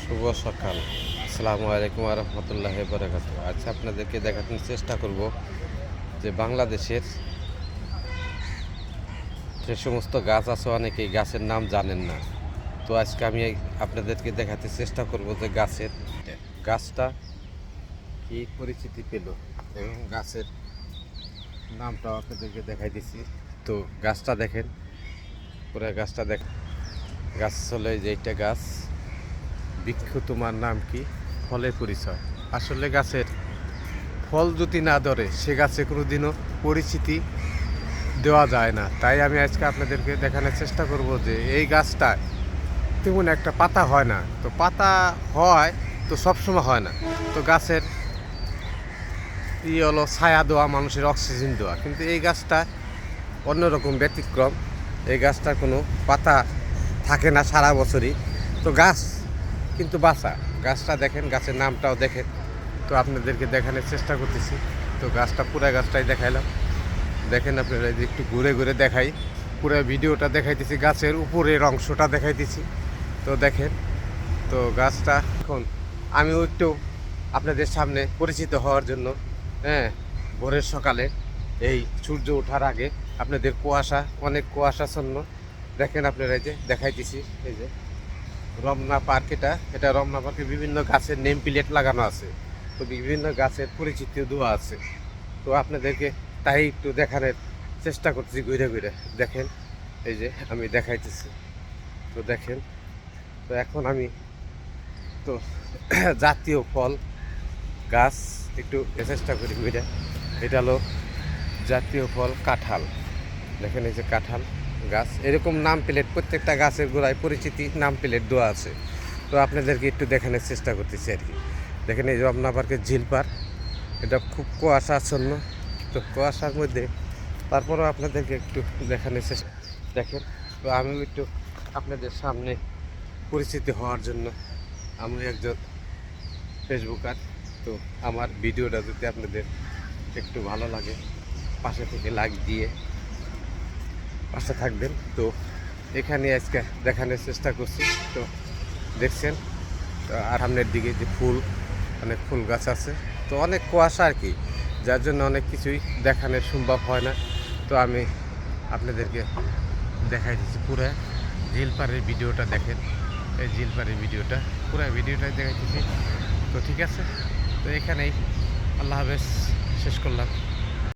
শুভ সকাল। আসসালামু আলাইকুম রহমতুল্লাহ বরকাত। আচ্ছা, আপনাদেরকে দেখানোর চেষ্টা করব যে বাংলাদেশের যে সমস্ত গাছ আছে, অনেকেই গাছের নাম জানেন না। তো আজকে আমি আপনাদেরকে দেখাতে চেষ্টা করব যে গাছটা কি পরিচিতি পেল এবং গাছের নামটাও আপনাদেরকে দেখাই দিছি। তো গাছটা দেখেন, পুরো গাছটা দেখেন। গাছ হলে যে এইটা গাছ বৃক্ষ, তোমার নাম কি, ফলের পরিচয়। আসলে গাছের ফল যদি না ধরে সে গাছে কোনোদিনও পরিচিতি দেওয়া যায় না। তাই আমি আজকে আপনাদেরকে দেখানোর চেষ্টা করব যে এই গাছটা তেমন একটা পাতা হয় না। তো পাতা হয় তো সবসময় হয় না। তো গাছের হলো ছায়া দেওয়া, মানুষের অক্সিজেন দেওয়া। কিন্তু এই গাছটা অন্যরকম, ব্যতিক্রম। এই গাছটার কোনো পাতা থাকে না সারা বছরই। তো গাছ কিন্তু বাঁচা। গাছটা দেখেন, গাছের নামটাও দেখেন। তো আপনাদেরকে দেখানোর চেষ্টা করতেছি। তো গাছটা, পুরো গাছটাই দেখাইলাম। দেখেন আপনারা, একটু ঘুরে ঘুরে দেখাই, পুরো ভিডিওটা দেখাইতেছি, গাছের উপরের অংশটা দেখাইতেছি। তো দেখেন, তো গাছটা এখন আমিও একটু আপনাদের সামনে পরিচিত হওয়ার জন্য, হ্যাঁ, ভোরের সকালে এই সূর্য ওঠার আগে আপনাদের কুয়াশা, অনেক কুয়াশাচ্ছন্ন দেখেন আপনারা, এই যে দেখাইতেছি। এই যে রমনা পার্ক, এটা রমনা পার্কে বিভিন্ন গাছের নেম প্লেট লাগানো আছে। তো বিভিন্ন গাছের পরিচিতি দেওয়া আছে। তো আপনাদেরকে তাই একটু দেখানোর চেষ্টা করতেছি ঘুরে ঘুরে। দেখেন, এই যে আমি দেখাইতেছি। তো দেখেন, তো এখন আমি তো জাতীয় ফল গাছ একটু চেষ্টা করি ঘুরে। এটা হলো জাতীয় ফল কাঁঠাল। দেখেন, এই যে কাঁঠাল গাছ, এরকম নাম প্লেট প্রত্যেকটা গাছের গোড়ায় পরিচিতি নাম প্লেট দেওয়া আছে। তো আপনাদেরকে একটু দেখানোর চেষ্টা করতেছি আর কি। দেখেন, এই রমনা পার্কের ঝিল পার্ক, এটা খুব কুয়াশাচ্ছন্ন। তো কুয়াশার মধ্যে তারপরেও আপনাদেরকে একটু দেখানোর চেষ্টা। দেখেন, তো আমিও একটু আপনাদের সামনে পরিচিতি হওয়ার জন্য, আমি একজন ফেসবুকার। তো আমার ভিডিওটা যদি আপনাদের একটু ভালো লাগে, পাশে থেকে লাইক দিয়ে পাশে থাকবেন। তো এখানে আজকে দেখানোর চেষ্টা করছি। তো দেখছেন, তো আর সামনের দিকে যে ফুল, অনেক ফুল গাছ আছে। তো অনেক কুয়াশা আর কি, যার জন্য অনেক কিছুই দেখানো সম্ভব হয় না। তো আমি আপনাদেরকে দেখাই দিচ্ছি পুরো ঝিলপাড়ের ভিডিওটা। দেখেন, এই ঝিলপাড়ের ভিডিওটা, পুরো ভিডিওটাই দেখাইতেছি। তো ঠিক আছে, তো এখানেই আল্লাহ হাফেজ শেষ করলাম।